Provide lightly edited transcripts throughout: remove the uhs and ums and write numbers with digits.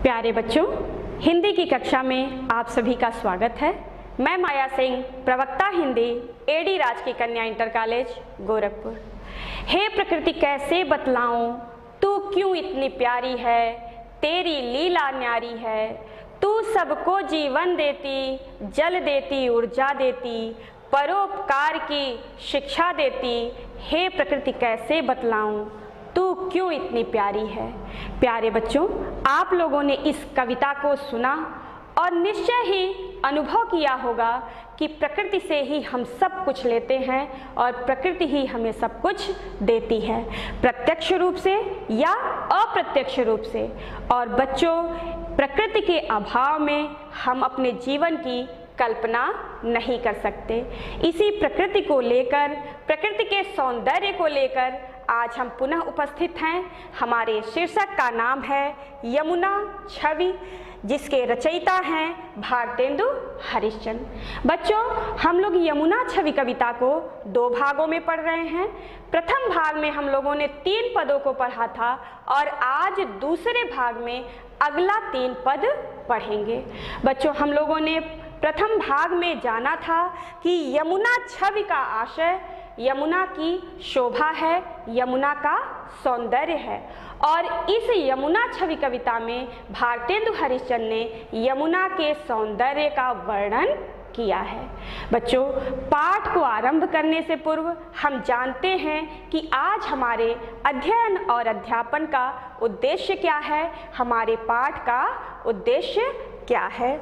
प्यारे बच्चों, हिंदी की कक्षा में आप सभी का स्वागत है। मैं माया सिंह, प्रवक्ता हिंदी, एडी राजकीय कन्या इंटर कॉलेज गोरखपुर। हे प्रकृति कैसे बतलाऊं, तू क्यों इतनी प्यारी है, तेरी लीला न्यारी है। तू सबको जीवन देती, जल देती, ऊर्जा देती, परोपकार की शिक्षा देती। हे प्रकृति कैसे बतलाऊं, तू क्यों इतनी प्यारी है। प्यारे बच्चों, आप लोगों ने इस कविता को सुना और निश्चय ही अनुभव किया होगा कि प्रकृति से ही हम सब कुछ लेते हैं और प्रकृति ही हमें सब कुछ देती है, प्रत्यक्ष रूप से या अप्रत्यक्ष रूप से। और बच्चों, प्रकृति के अभाव में हम अपने जीवन की कल्पना नहीं कर सकते। इसी प्रकृति को लेकर, प्रकृति के सौंदर्य को लेकर आज हम पुनः उपस्थित हैं। हमारे शीर्षक का नाम है यमुना छवि, जिसके रचयिता हैं भारतेंदु हरिश्चंद्र। बच्चों, हम लोग यमुना छवि कविता को दो भागों में पढ़ रहे हैं। प्रथम भाग में हम लोगों ने 3 पदों को पढ़ा था और आज दूसरे भाग में अगला 3 पद पढ़ेंगे। बच्चों, हम लोगों ने प्रथम भाग में जाना था कि यमुना छवि का आशय यमुना की शोभा है, यमुना का सौंदर्य है। और इस यमुना छवि कविता में भारतेंदु हरिश्चंद्र ने यमुना के सौंदर्य का वर्णन किया है। बच्चों, पाठ को आरंभ करने से पूर्व हम जानते हैं कि आज हमारे अध्ययन और अध्यापन का उद्देश्य क्या है, हमारे पाठ का उद्देश्य क्या है।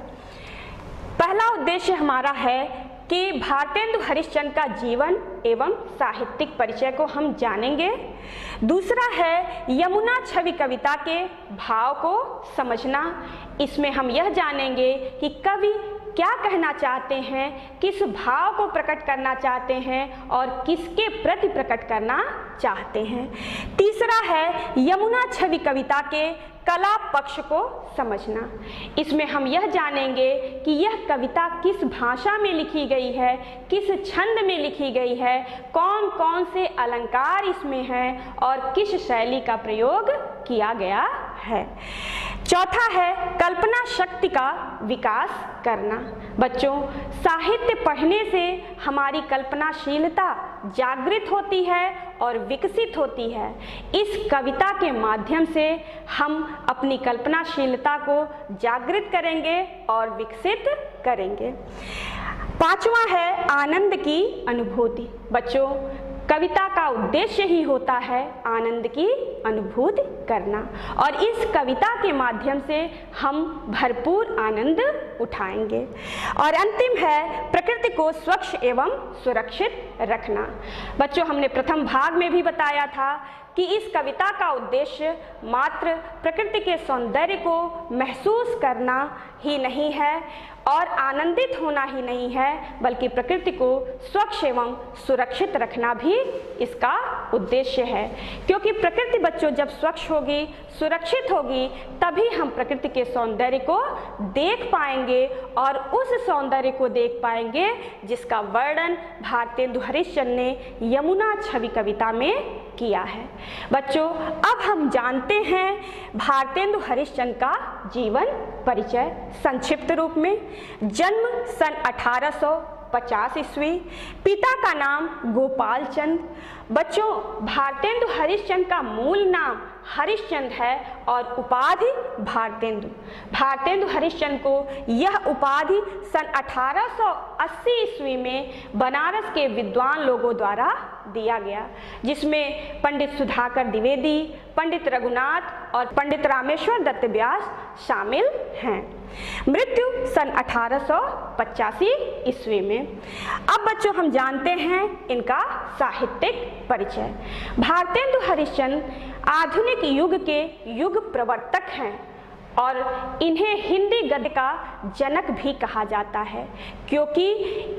पहला उद्देश्य हमारा है कि भारतेंदु हरिश्चंद्र का जीवन एवं साहित्यिक परिचय को हम जानेंगे। दूसरा है यमुना छवि कविता के भाव को समझना। इसमें हम यह जानेंगे कि कवि क्या कहना चाहते हैं, किस भाव को प्रकट करना चाहते हैं और किसके प्रति प्रकट करना चाहते हैं। तीसरा है यमुना छवि कविता के कला पक्ष को समझना। इसमें हम यह जानेंगे कि यह कविता किस भाषा में लिखी गई है, किस छंद में लिखी गई है, कौन कौन से अलंकार इसमें हैं और किस शैली का प्रयोग किया गया है। चौथा है कल्पना शक्ति का विकास करना। बच्चों, साहित्य पढ़ने से हमारी कल्पनाशीलता जागृत होती है और विकसित होती है। इस कविता के माध्यम से हम अपनी कल्पनाशीलता को जागृत करेंगे और विकसित करेंगे। पांचवा है आनंद की अनुभूति। बच्चों, कविता का उद्देश्य ही होता है आनंद की अनुभूति करना और इस कविता के माध्यम से हम भरपूर आनंद उठाएंगे। और अंतिम है प्रकृति को स्वच्छ एवं सुरक्षित रखना। बच्चों, हमने प्रथम भाग में भी बताया था कि इस कविता का उद्देश्य मात्र प्रकृति के सौंदर्य को महसूस करना ही नहीं है और आनंदित होना ही नहीं है, बल्कि प्रकृति को स्वच्छ एवं सुरक्षित रखना भी इसका उद्देश्य है। क्योंकि प्रकृति बच्चों जब स्वच्छ होगी, सुरक्षित होगी, तभी हम प्रकृति के सौंदर्य को देख पाएंगे और उस सौंदर्य को देख पाएंगे जिसका वर्णन भारतेंदु हरिश्चंद्र ने यमुना छवि कविता में किया है। बच्चों, अब हम जानते हैं भारतेंदु हरिश्चंद्र का जीवन परिचय संक्षिप्त रूप में। जन्म सन 1850 ईस्वी, पिता का नाम गोपाल चंद। बच्चों, भारतेंदु हरिश्चंद्र का मूल नाम हरिश्चंद्र है और उपाधि भारतेंदु। भारतेंदु हरिश्चंद्र को यह उपाधि सन 1880 ईस्वी में बनारस के विद्वान लोगों द्वारा दिया गया, जिसमें पंडित सुधाकर द्विवेदी, पंडित रघुनाथ और पंडित रामेश्वर दत्त व्यास शामिल हैं। मृत्यु सन 1885 ईस्वी में। अब बच्चों, हम जानते हैं इनका साहित्यिक परिचय। भारतेंदु हरिश्चंद्र आधुनिक युग के युग प्रवर्तक हैं और इन्हें हिंदी गद्य का जनक भी कहा जाता है, क्योंकि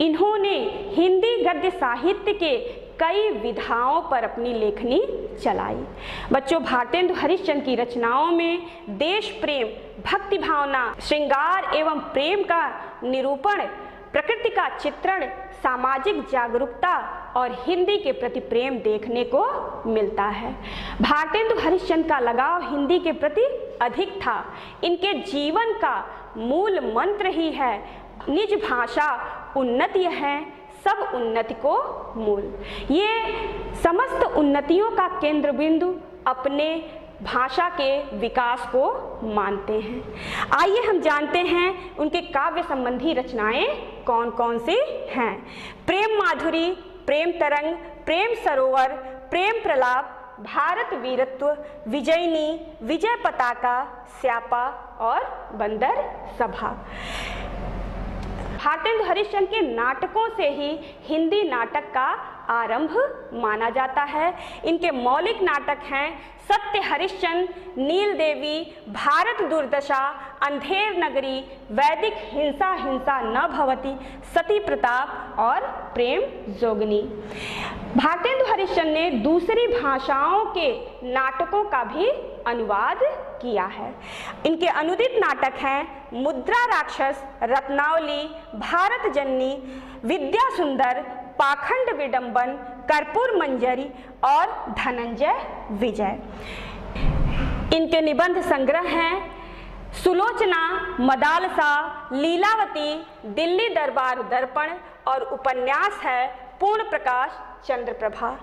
इन्होंने हिंदी गद्य साहित्य के कई विधाओं पर अपनी लेखनी चलाई। बच्चों, भारतेंदु हरिश्चंद्र की रचनाओं में देश प्रेम, भक्ति भावना, श्रृंगार एवं प्रेम का निरूपण प्रकृति का चित्रण, सामाजिक जागरूकता और हिंदी के प्रति प्रेम देखने को मिलता है। भारतेंदु हरिश्चंद्र का लगाव हिंदी के प्रति अधिक था। इनके जीवन का मूल मंत्र ही है, निज भाषा उन्नति है, सब उन्नति को मूल। ये समस्त उन्नतियों का केंद्र बिंदु अपने भाषा के विकास को मानते हैं। आइए हम जानते हैं उनके काव्य संबंधी रचनाएं कौन कौन सी हैं। प्रेम माधुरी, प्रेम तरंग, प्रेम सरोवर, प्रेम प्रलाप, भारत वीरत्व, विजयनी, विजय पताका, स्यापा और बंदर सभा। भारतेंदु हरिश्चंद्र के नाटकों से ही हिंदी नाटक का आरंभ माना जाता है। इनके मौलिक नाटक हैं सत्य हरिश्चंद्र, नील देवी, भारत दुर्दशा, अंधेर नगरी, वैदिक हिंसा हिंसा न भवति, सती प्रताप और प्रेम जोगनी। भारतेंदु हरिश्चंद्र ने दूसरी भाषाओं के नाटकों का भी अनुवाद किया है। इनके अनुदित नाटक हैं मुद्रा राक्षस, रत्नावली, भारत जननी, विद्या सुंदर, पाखंड विडंबन, कर्पूर मंजरी और धनंजय विजय। इनके निबंध संग्रह हैं सुलोचना, मदालसा, लीलावती, दिल्ली दरबार दर्पण और उपन्यास है पूर्ण प्रकाश चंद्रप्रभा।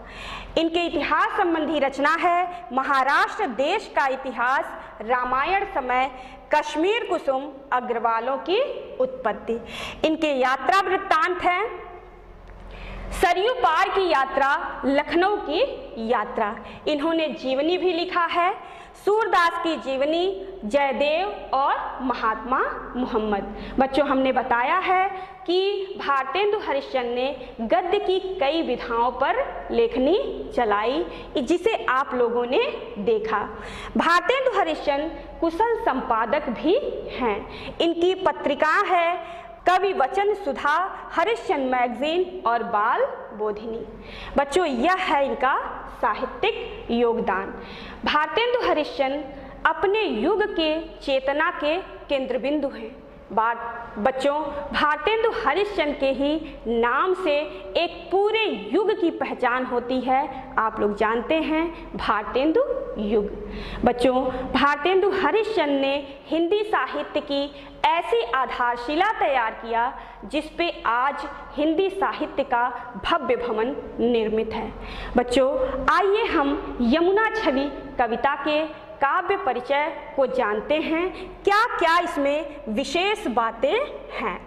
इनके इतिहास संबंधी रचना है महाराष्ट्र देश का इतिहास, रामायण समय, कश्मीर कुसुम, अग्रवालों की उत्पत्ति। इनके यात्रा वृत्तांत हैं सरयू पार की यात्रा, लखनऊ की यात्रा। इन्होंने जीवनी भी लिखा है, सूरदास की जीवनी, जयदेव और महात्मा मोहम्मद। बच्चों, हमने बताया है कि भारतेंदु हरिश्चंद्र ने गद्य की कई विधाओं पर लेखनी चलाई, जिसे आप लोगों ने देखा। भारतेंदु हरिश्चंद्र कुशल संपादक भी हैं। इनकी पत्रिका है कवि वचन सुधा, हरिश्चंद्र मैगजीन और बाल बोधिनी। बच्चों, यह है इनका साहित्यिक योगदान। भारतेंदु हरिश्चंद्र अपने युग के चेतना के केंद्र बिंदु हैं। बच्चों, भारतेंदु हरिश्चंद्र के ही नाम से एक पूरे युग की पहचान होती है। आप लोग जानते हैं भारतेंदु युग। बच्चों, भारतेंदु हरिश्चंद्र ने हिंदी साहित्य की ऐसी आधारशिला तैयार किया जिस पे आज हिंदी साहित्य का भव्य भवन निर्मित है। बच्चों, आइए हम यमुना छवि कविता के काव्य परिचय को जानते हैं। क्या क्या इसमें विशेष बातें हैं।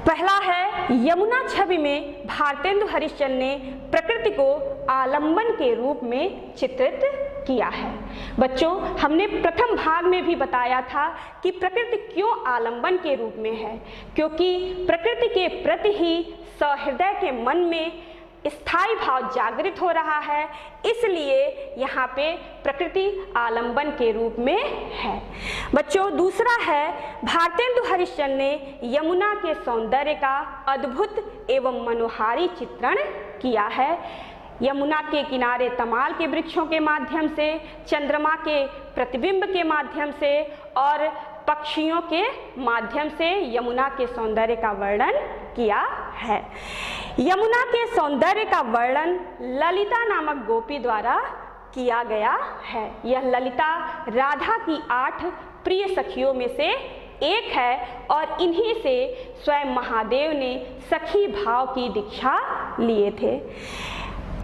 पहला है, यमुना छवि में भारतेंदु हरिश्चंद्र ने प्रकृति को आलंबन के रूप में चित्रित किया है। बच्चों, हमने प्रथम भाग में भी बताया था कि प्रकृति क्यों आलंबन के रूप में है, क्योंकि प्रकृति के प्रति ही सहृदय के मन में स्थायी भाव जागृत हो रहा है, इसलिए यहाँ पे प्रकृति आलंबन के रूप में है। बच्चों, दूसरा है, भारतेंदु हरिश्चंद्र ने यमुना के सौंदर्य का अद्भुत एवं मनोहारी चित्रण किया है। यमुना के किनारे तमाल के वृक्षों के माध्यम से, चंद्रमा के प्रतिबिंब के माध्यम से और पक्षियों के माध्यम से यमुना के सौंदर्य का वर्णन किया है। यमुना के सौंदर्य का वर्णन ललिता नामक गोपी द्वारा किया गया है। यह ललिता राधा की 8 प्रिय सखियों में से एक है और इन्हीं से स्वयं महादेव ने सखी भाव की दीक्षा लिए थे।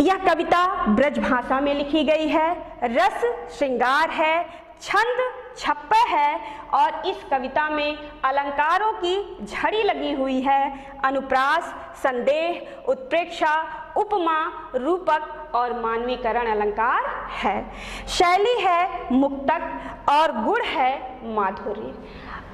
यह कविता ब्रज भाषा में लिखी गई है, रस श्रृंगार है, छंद छप्पे है और इस कविता में अलंकारों की झड़ी लगी हुई है। अनुप्रास, संदेह, उत्प्रेक्षा, उपमा, रूपक और मानवीकरण अलंकार है। शैली है मुक्तक और गुण है माधुर्य।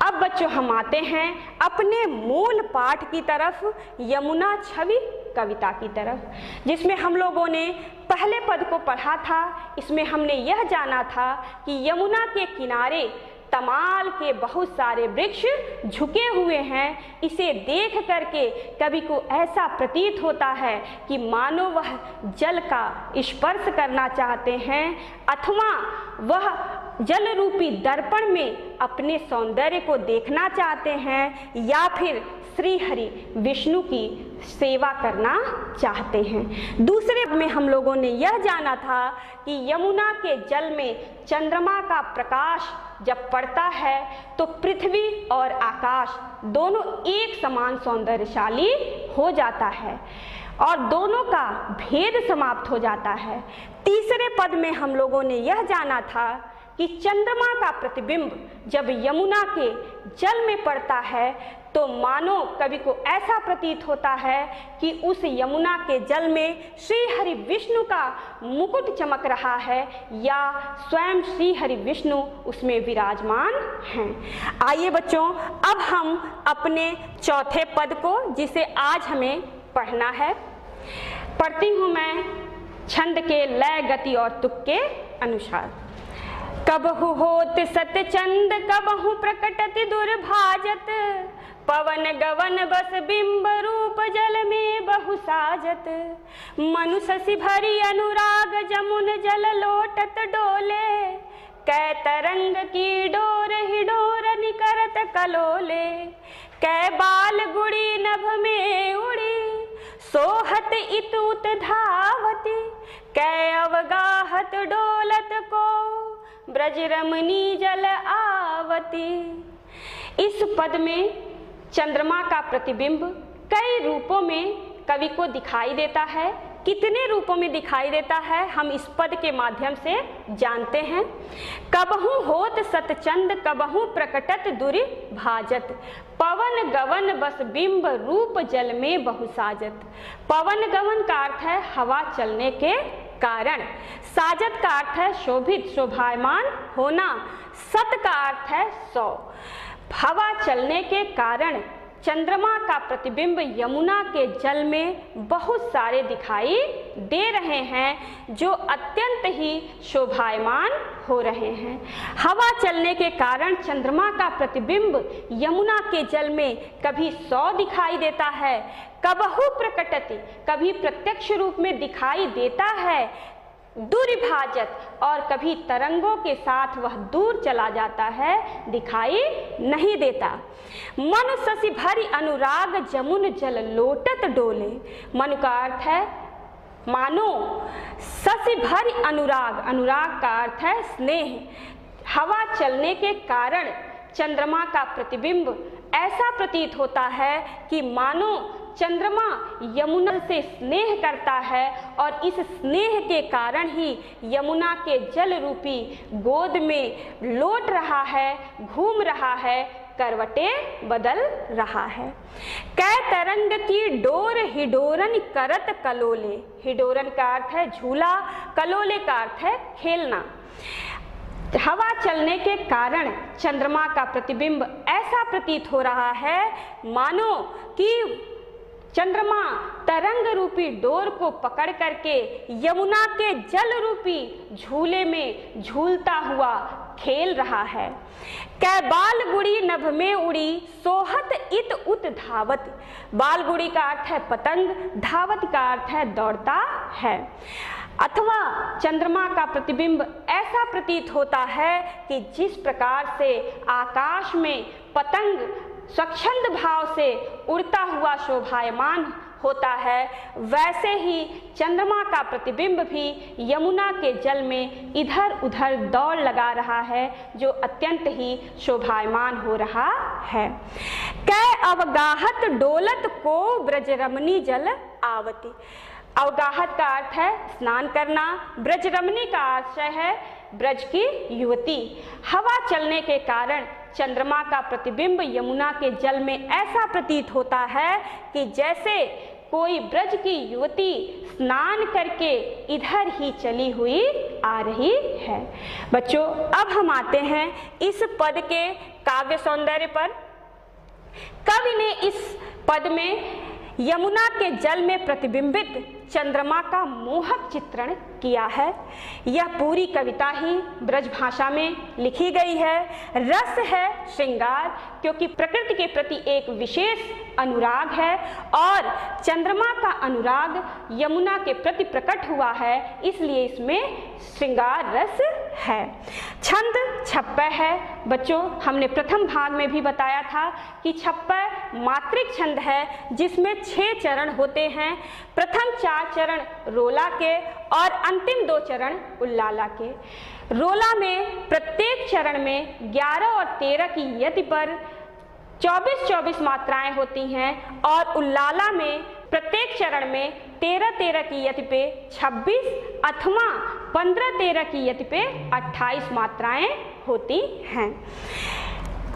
अब बच्चों, हम आते हैं अपने मूल पाठ की तरफ, यमुना छवि कविता की तरफ, जिसमें हम लोगों ने पहले पद को पढ़ा था। इसमें हमने यह जाना था कि यमुना के किनारे तमाल के बहुत सारे वृक्ष झुके हुए हैं। इसे देख करके कवि को ऐसा प्रतीत होता है कि मानो वह जल का स्पर्श करना चाहते हैं अथवा वह जल रूपी दर्पण में अपने सौंदर्य को देखना चाहते हैं या फिर श्री हरि विष्णु की सेवा करना चाहते हैं। दूसरे में हम लोगों ने यह जाना था कि यमुना के जल में चंद्रमा का प्रकाश जब पड़ता है तो पृथ्वी और आकाश दोनों एक समान सौंदर्यशाली हो जाता है और दोनों का भेद समाप्त हो जाता है। तीसरे पद में हम लोगों ने यह जाना था कि चंद्रमा का प्रतिबिंब जब यमुना के जल में पड़ता है तो मानो कवि को ऐसा प्रतीत होता है कि उस यमुना के जल में श्री हरि विष्णु का मुकुट चमक रहा है या स्वयं श्री हरि विष्णु उसमें विराजमान हैं। आइए बच्चों, अब हम अपने चौथे पद को, जिसे आज हमें पढ़ना है, पढ़ती हूँ मैं छंद के लय गति और तुक के अनुसार। कबहु होत सतचंद कबहु प्रकटत दुर्भाजत, पवन गवन बस बिंब रूप जल में बहु साजत। मनु शशि भरी अनुराग जमुन जल लोटत डोले, कै तरंग की डोर ही डोर निकरत कलोले। कै बाल गुड़ी नभ में उड़ी, सोहत इत उत धावती। कै अवगाहत डोलत को, ब्रज रमणी जल आवती। इस पद में चंद्रमा का प्रतिबिंब कई रूपों में कवि को दिखाई देता है। कितने रूपों में दिखाई देता है हम इस पद के माध्यम से जानते हैं। कबहु होत सतचंद कबहु प्रकटत दुर्भाजत, पवन गवन बस बिंब रूप जल में बहु साजत। पवन गवन का अर्थ है हवा चलने के कारण, साजत का अर्थ है शोभित शोभायमान होना, सत का अर्थ है 100। हवा चलने के कारण चंद्रमा का प्रतिबिंब यमुना के जल में बहुत सारे दिखाई दे रहे हैं जो अत्यंत ही शोभायमान हो रहे हैं। हवा चलने के कारण चंद्रमा का प्रतिबिंब यमुना के जल में कभी 100 दिखाई देता है, कबहु प्रकटति कभी प्रत्यक्ष रूप में दिखाई देता है, दुर्भाजत और कभी तरंगों के साथ वह दूर चला जाता है, दिखाई नहीं देता। मनु शशि भरी अनुराग जमुन जल लोटत डोले। मनु का अर्थ है मानो, शशि भरी अनुराग, अनुराग का अर्थ है स्नेह। हवा चलने के कारण चंद्रमा का प्रतिबिंब ऐसा प्रतीत होता है कि मानो चंद्रमा यमुना से स्नेह करता है और इस स्नेह के कारण ही यमुना के जल रूपी गोद में लौट रहा है, घूम रहा है, करवटें बदल रहा है। कै तरंग की डोर हिडोरन करत कलोले। हिडोरन का अर्थ है झूला, कलोले का अर्थ है खेलना। हवा चलने के कारण चंद्रमा का प्रतिबिंब ऐसा प्रतीत हो रहा है मानो कि चंद्रमा तरंग रूपी डोर को पकड़ करके यमुना के जल रूपी झूले में झूलता हुआ खेल रहा है। कै बाल गुड़ी नभ में उड़ी, सोहत इत उत धावत। बाल गुड़ी का अर्थ है पतंग, धावत का अर्थ है दौड़ता है। अथवा चंद्रमा का प्रतिबिंब ऐसा प्रतीत होता है कि जिस प्रकार से आकाश में पतंग स्वच्छंद भाव से उड़ता हुआ शोभायमान होता है, वैसे ही चंद्रमा का प्रतिबिंब भी यमुना के जल में इधर उधर दौड़ लगा रहा है जो अत्यंत ही शोभायमान हो रहा है। कै अवगाहत डोलत को ब्रज रमणी जल आवती। अवगाहत का अर्थ है स्नान करना, ब्रज रमणी का आशय है ब्रज की युवती। हवा चलने के कारण चंद्रमा का प्रतिबिंब यमुना के जल में ऐसा प्रतीत होता है कि जैसे कोई ब्रज की युवती स्नान करके इधर ही चली हुई आ रही है। बच्चों, अब हम आते हैं इस पद के काव्य सौंदर्य पर। कवि ने इस पद में यमुना के जल में प्रतिबिंबित चंद्रमा का मोहक चित्रण किया है। यह पूरी कविता ही ब्रजभाषा में लिखी गई है। रस है श्रृंगार, क्योंकि प्रकृति के प्रति एक विशेष अनुराग है और चंद्रमा का अनुराग यमुना के प्रति प्रकट हुआ है, इसलिए इसमें श्रृंगार रस है। छंद छप्पय है। बच्चों, हमने प्रथम भाग में भी बताया था कि छप्पय मात्रिक छंद है जिसमें 6 चरण होते हैं। प्रथम 4 चरण रोला के और अंतिम 2 चरण उल्लाला के। रोला में प्रत्येक चरण में 11 और 13 की यति पर 24-24 मात्राएं होती हैं और उल्लाला में प्रत्येक चरण में 13-13 की यति पे 26 अथवा 15-13 की यति पे 28 मात्राएं होती हैं।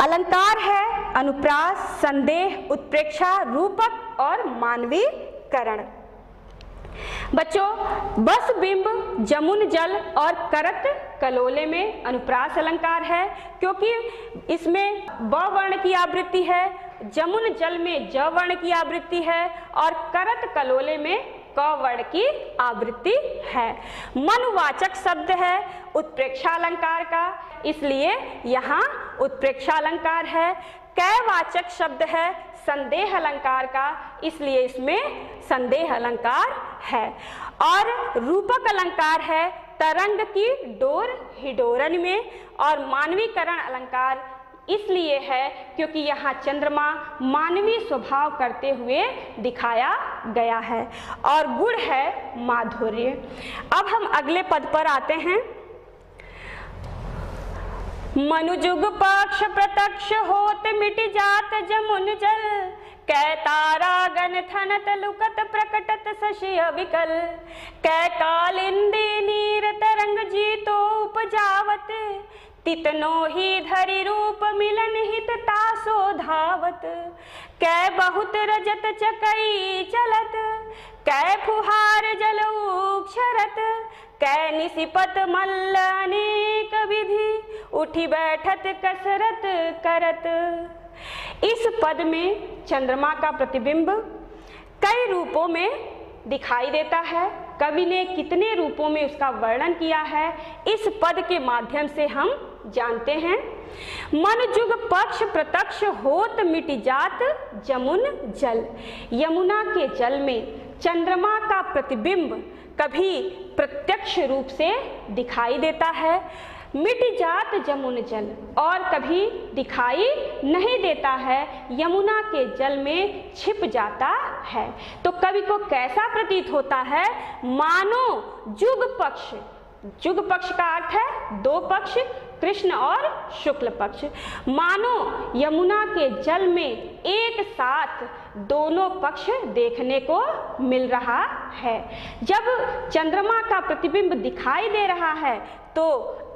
अलंकार है अनुप्रास, संदेह, उत्प्रेक्षा, रूपक और मानवीकरण। बच्चों, बस बिंब, जमुन जल और करत कलोले में अनुप्रास अलंकार है, क्योंकि इसमें ब वर्ण की आवृत्ति है, जमुन जल में ज वर्ण की आवृत्ति है और करत कलोले में क वर्ण की आवृत्ति है। मनवाचक शब्द है उत्प्रेक्षा अलंकार का, इसलिए यहाँ उत्प्रेक्षा अलंकार है। कैवाचक शब्द है संदेह अलंकार का, इसलिए इसमें संदेह अलंकार है। और रूपक अलंकार है तरंग की डोर हिडोरन में, और मानवीकरण अलंकार इसलिए है क्योंकि यहाँ चंद्रमा मानवीय स्वभाव करते हुए दिखाया गया है। और गुण है माधुर्य। अब हम अगले पद पर आते हैं। मनुजुग पक्ष प्रत्यक्ष होत मिट जात जमुन जल, कै तारा गण थनत लुकत प्रकटत शशि अविकल, कै कालिंदी नीर तरंग जीतो उपजावत, तितनो ही धरि रूप मिलन हित तासो धावत, कै बहुत रजत चकई चलत, कै फुहार जल उक्षरत, कै निसिपत मल्ल अनेक विधि, उठी बैठत कसरत करत। इस पद में चंद्रमा का प्रतिबिंब कई रूपों में दिखाई देता है। कवि ने कितने रूपों में उसका वर्णन किया है, इस पद के माध्यम से हम जानते हैं। मन जुग पक्ष प्रत्यक्ष होत मिट जात जमुन जल। यमुना के जल में चंद्रमा का प्रतिबिंब कभी प्रत्यक्ष रूप से दिखाई देता है, मिट जात जमुन जल, और कभी दिखाई नहीं देता है, यमुना के जल में छिप जाता है। तो कवि को कैसा प्रतीत होता है? मानो जुग पक्ष, जुग पक्ष का अर्थ है 2 पक्ष, कृष्ण और शुक्ल पक्ष, मानो यमुना के जल में एक साथ दोनों पक्ष देखने को मिल रहा है। जब चंद्रमा का प्रतिबिंब दिखाई दे रहा है तो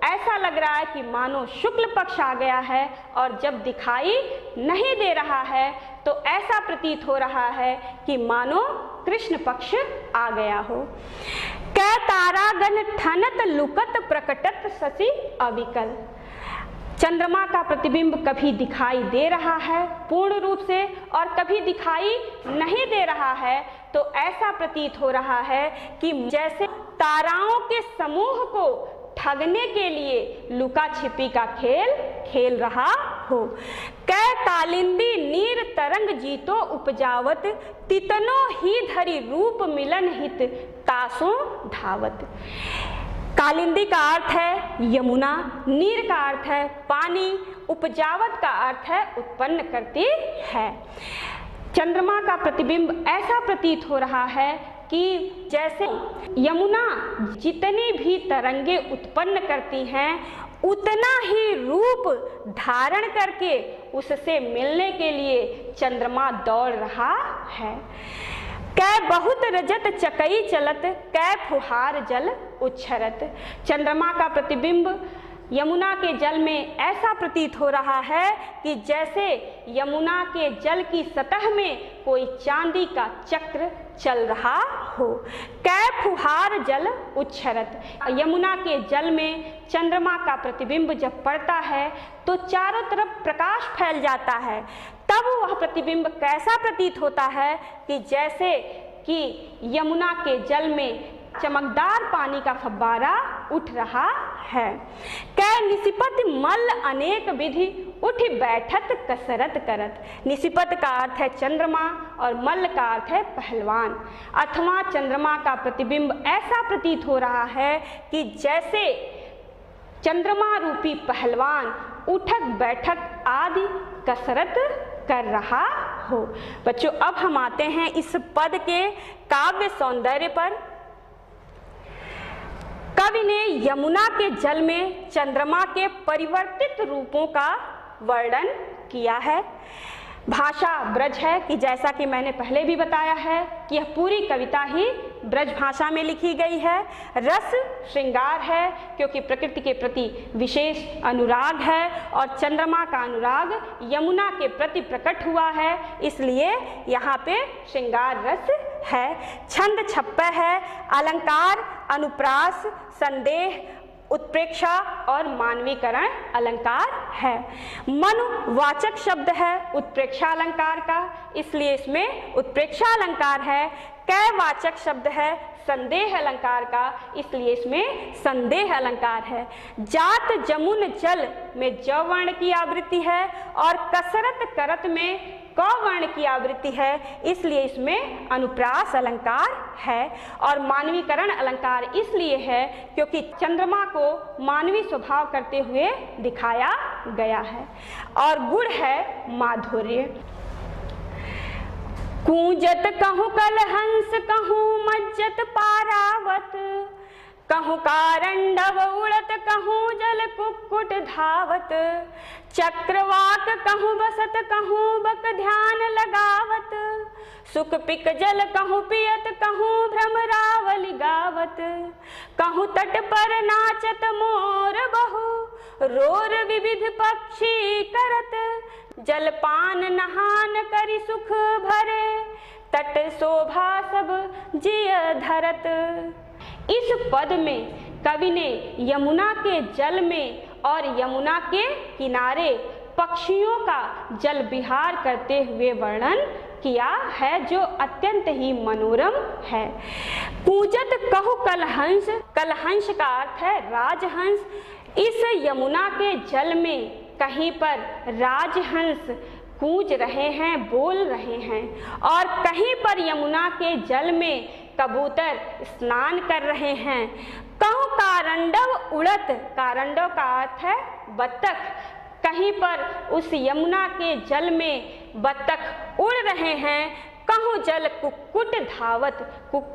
ऐसा लग रहा है कि मानो शुक्ल पक्ष आ गया है, और जब दिखाई नहीं दे रहा है तो ऐसा प्रतीत हो रहा है कि मानो कृष्ण पक्ष आ गया हो। कै तारागण ठनत लुकत प्रकटत शशि अविकल। चंद्रमा का प्रतिबिंब कभी दिखाई दे रहा है पूर्ण रूप से और कभी दिखाई नहीं दे रहा है, तो ऐसा प्रतीत हो रहा है कि जैसे ताराओं के समूह को ठगने के लिए लुका छिपी का खेल खेल रहा हो। कै कालिंदी नीर तरंग जीतो उपजावत, तितनो ही धरि रूप मिलन हित तासों धावत। कालिंदी का अर्थ है यमुना, नीर का अर्थ है पानी, उपजावत का अर्थ है उत्पन्न करती है। चंद्रमा का प्रतिबिंब ऐसा प्रतीत हो रहा है कि जैसे यमुना जितनी भी तरंगे उत्पन्न करती हैं उतना ही रूप धारण करके उससे मिलने के लिए चंद्रमा दौड़ रहा है। कै बहुत रजत चकई चलत, कै फुहार जल उच्छरत। चंद्रमा का प्रतिबिंब यमुना के जल में ऐसा प्रतीत हो रहा है कि जैसे यमुना के जल की सतह में कोई चांदी का चक्र चल रहा हो। कै फुहार जल उच्छरत। यमुना के जल में चंद्रमा का प्रतिबिंब जब पड़ता है तो चारों तरफ प्रकाश फैल जाता है, तब वह प्रतिबिंब कैसा प्रतीत होता है कि जैसे कि यमुना के जल में चमकदार पानी का फव्वारा उठ रहा है। कै निसिपत मल्ल अनेक विधि उठ बैठत कसरत करत। निसिपत का अर्थ है चंद्रमा और मल्ल का अर्थ है पहलवान, अथवा चंद्रमा का प्रतिबिंब ऐसा प्रतीत हो रहा है कि जैसे चंद्रमा रूपी पहलवान उठक बैठक आदि कसरत कर रहा हो। बच्चों, अब हम आते हैं इस पद के काव्य सौंदर्य पर। कवि ने यमुना के जल में चंद्रमा के परिवर्तित रूपों का वर्णन किया है। भाषा ब्रज है कि जैसा कि मैंने पहले भी बताया है कि यह पूरी कविता ही ब्रज भाषा में लिखी गई है। रस श्रृंगार है क्योंकि प्रकृति के प्रति विशेष अनुराग है और चंद्रमा का अनुराग यमुना के प्रति प्रकट हुआ है, इसलिए यहाँ पे श्रृंगार रस है। छंद छप्पय है, अलंकार अनुप्रास, संदेह, उत्प्रेक्षा और मानवीकरण अलंकार है। मनुवाचक शब्द है उत्प्रेक्षा अलंकार का, इसलिए इसमें उत्प्रेक्षा अलंकार है। कैवाचक शब्द है संदेह अलंकार का, इसलिए इसमें संदेह अलंकार है। जात जमुन जल में ज वर्ण की आवृत्ति है और कसरत करत में क वर्ण की आवृत्ति है, इसलिए इसमें अनुप्रास अलंकार है। और मानवीकरण अलंकार इसलिए है क्योंकि चंद्रमा को मानवी स्वभाव करते हुए दिखाया गया है। और गुण है माधुर्य। कूंजत कहूँ कलहंस कहूँ मज्जत पारावत, कहूँ कारंडव उड़त कहूँ जल कुक्कुट धावत, चक्रवाक कहूँ बसत कहूँ बक ध्यान लगावत, सुख पिक जल कहूँ पियत कहूँ भ्रमरावली गावत, कहूँ तट पर नाचत मोर बहु रोर विविध पक्षी करत, जलपान नहान करि सुख भरे तट शोभा सब जिय धरत। इस पद में कवि ने यमुना के जल में और यमुना के किनारे पक्षियों का जल विहार करते हुए वर्णन किया है जो अत्यंत ही मनोरम है। कूजत कहु कलहंस, कलहंस का अर्थ है राजहंस। इस यमुना के जल में कहीं पर राजहंस कूज रहे हैं, बोल रहे हैं, और कहीं पर यमुना के जल में कबूतर स्नान कर रहे हैं। कहूँ कारंडव उड़त, कारंडव का अर्थ है बत्तख। कहीं पर उस यमुना के जल में बत्तख उड़ रहे हैं। कहूँ जल कुक्कुट धावत,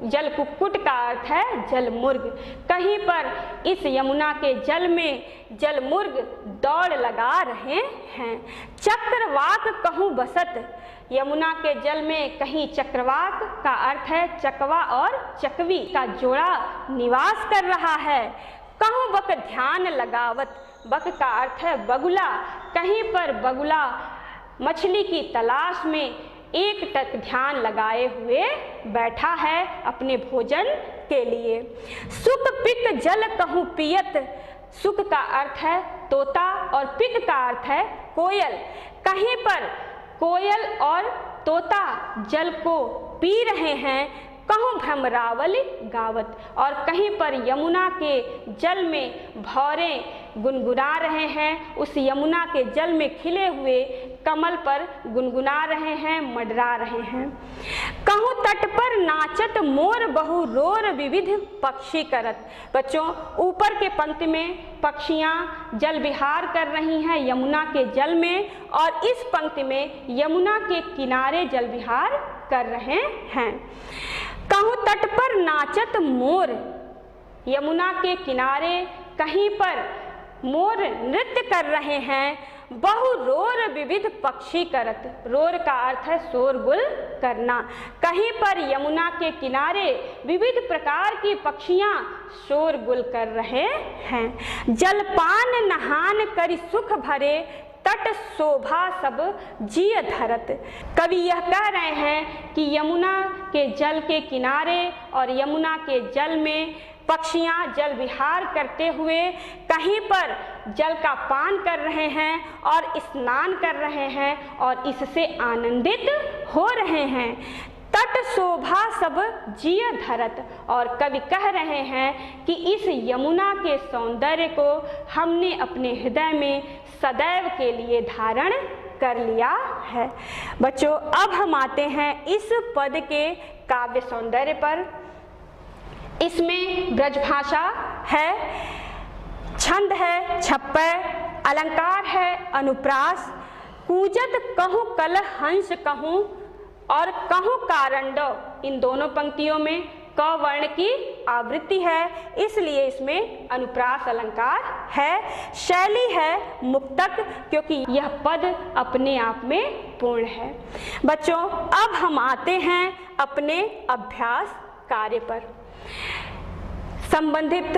जल कुक्कुट का अर्थ है जलमुर्ग। कहीं पर इस यमुना के जल में जलमुर्ग दौड़ लगा रहे हैं। चक्रवाक कहूँ बसत, यमुना के जल में कहीं चक्रवाक का अर्थ है चकवा और चकवी का जोड़ा निवास कर रहा है। कहूँ बक ध्यान लगावत, बक का अर्थ है बगुला। कहीं पर बगुला मछली की तलाश में एक टक ध्यान लगाए हुए बैठा है अपने भोजन के लिए। सुख पिक जल कहूँ पियत, सुख का अर्थ है तोता और पिक का अर्थ है कोयल। कहीं पर कोयल और तोता जल को पी रहे हैं। कहूँ भ्रमरावली गावत, और कहीं पर यमुना के जल में भौरे गुनगुना रहे हैं। उस यमुना के जल में खिले हुए कमल पर गुनगुना रहे हैं, मंडरा रहे हैं। कहूँ तट पर नाचत मोर बहु रोर विविध पक्षी करत। बच्चों, ऊपर के पंक्ति में पक्षियाँ जल विहार कर रही हैं यमुना के जल में, और इस पंक्ति में यमुना के किनारे जल विहार कर रहे हैं। कहूँ तट पर नाचत मोर, यमुना के किनारे कहीं पर मोर नृत्य कर रहे हैं। बहु रोर विविध पक्षी करत, रोर का अर्थ है शोरगुल करना। कहीं पर यमुना के किनारे विविध प्रकार की पक्षियां शोरगुल कर रहे हैं। जलपान नहान करि सुख भरे तट शोभा सब जिय धरत। कवि यह कह रहे हैं कि यमुना के जल के किनारे और यमुना के जल में पक्षियाँ जल विहार करते हुए कहीं पर जल का पान कर रहे हैं और स्नान कर रहे हैं और इससे आनंदित हो रहे हैं। पट शोभा सब जिय धरत। और कवि कह रहे हैं कि इस यमुना के सौंदर्य को हमने अपने हृदय में सदैव के लिए धारण कर लिया है। बच्चों, अब हम आते हैं इस पद के काव्य सौंदर्य पर। इसमें ब्रजभाषा है, छंद है छप्पय, अलंकार है अनुप्रास, कूजत कहूँ कल हंस कहूँ और कहूँ कारंडो। इन दोनों पंक्तियों में क वर्ण की आवृत्ति है, इसलिए इसमें अनुप्रास अलंकार है। शैली है मुक्तक, क्योंकि यह पद अपने आप में पूर्ण है। बच्चों, अब हम आते हैं अपने अभ्यास कार्य पर। संबंधित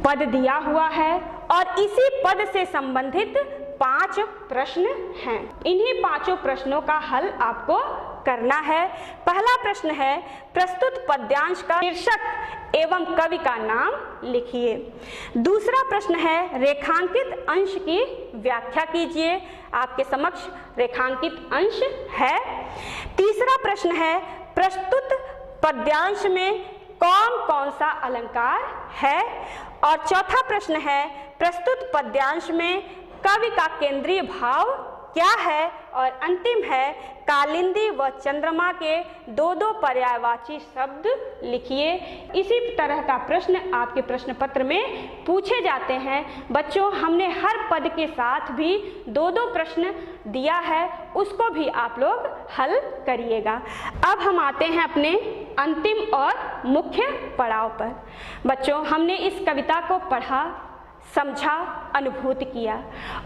पद दिया हुआ है और इसी पद से संबंधित 5 प्रश्न हैं। इन्हीं 5 प्रश्नों का हल आपको करना है। पहला प्रश्न है, प्रस्तुत पद्यांश का शीर्षक एवं कवि का नाम लिखिए। दूसरा प्रश्न है, रेखांकित अंश की व्याख्या कीजिए। आपके समक्ष रेखांकित अंश है। तीसरा प्रश्न है, प्रस्तुत पद्यांश में कौन कौन सा अलंकार है। और चौथा प्रश्न है, प्रस्तुत पद्यांश में कवि का केंद्रीय भाव क्या है। और अंतिम है, कालिंदी व चंद्रमा के 2-2 पर्यायवाची शब्द लिखिए। इसी तरह का प्रश्न आपके प्रश्न पत्र में पूछे जाते हैं। बच्चों, हमने हर पद के साथ भी 2-2 प्रश्न दिया है, उसको भी आप लोग हल करिएगा। अब हम आते हैं अपने अंतिम और मुख्य पड़ाव पर। बच्चों, हमने इस कविता को पढ़ा, समझा, अनुभूत किया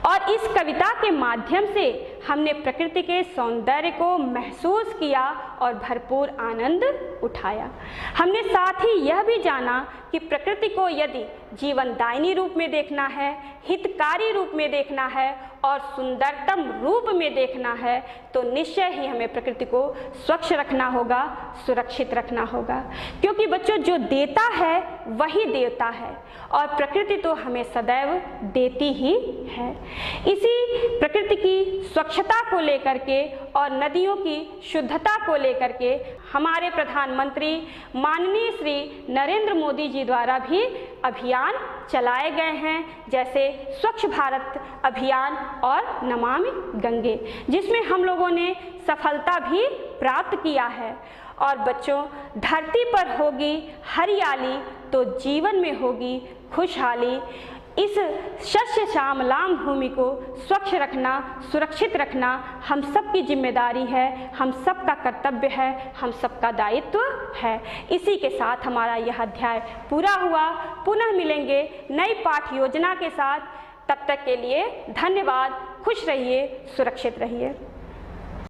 और इस कविता के माध्यम से हमने प्रकृति के सौंदर्य को महसूस किया और भरपूर आनंद उठाया। हमने साथ ही यह भी जाना कि प्रकृति को यदि जीवनदायिनी रूप में देखना है, हितकारी रूप में देखना है और सुंदरतम रूप में देखना है, तो निश्चय ही हमें प्रकृति को स्वच्छ रखना होगा, सुरक्षित रखना होगा। क्योंकि बच्चों, जो देता है वही देवता है और प्रकृति तो हमें सदैव देती ही है। इसी प्रकृति की स्वच्छता को लेकर के और नदियों की शुद्धता को लेकर के हमारे प्रधानमंत्री माननीय श्री नरेंद्र मोदी जी द्वारा भी अभियान चलाए गए हैं, जैसे स्वच्छ भारत अभियान और नमामि गंगे, जिसमें हम लोगों ने सफलता भी प्राप्त किया है। और बच्चों, धरती पर होगी हरियाली तो जीवन में होगी खुशहाली। इस शस्य श्यामलाम भूमि को स्वच्छ रखना, सुरक्षित रखना हम सबकी जिम्मेदारी है, हम सबका कर्तव्य है, हम सबका दायित्व है। इसी के साथ हमारा यह अध्याय पूरा हुआ। पुनः मिलेंगे नई पाठ योजना के साथ। तब तक के लिए धन्यवाद। खुश रहिए, सुरक्षित रहिए।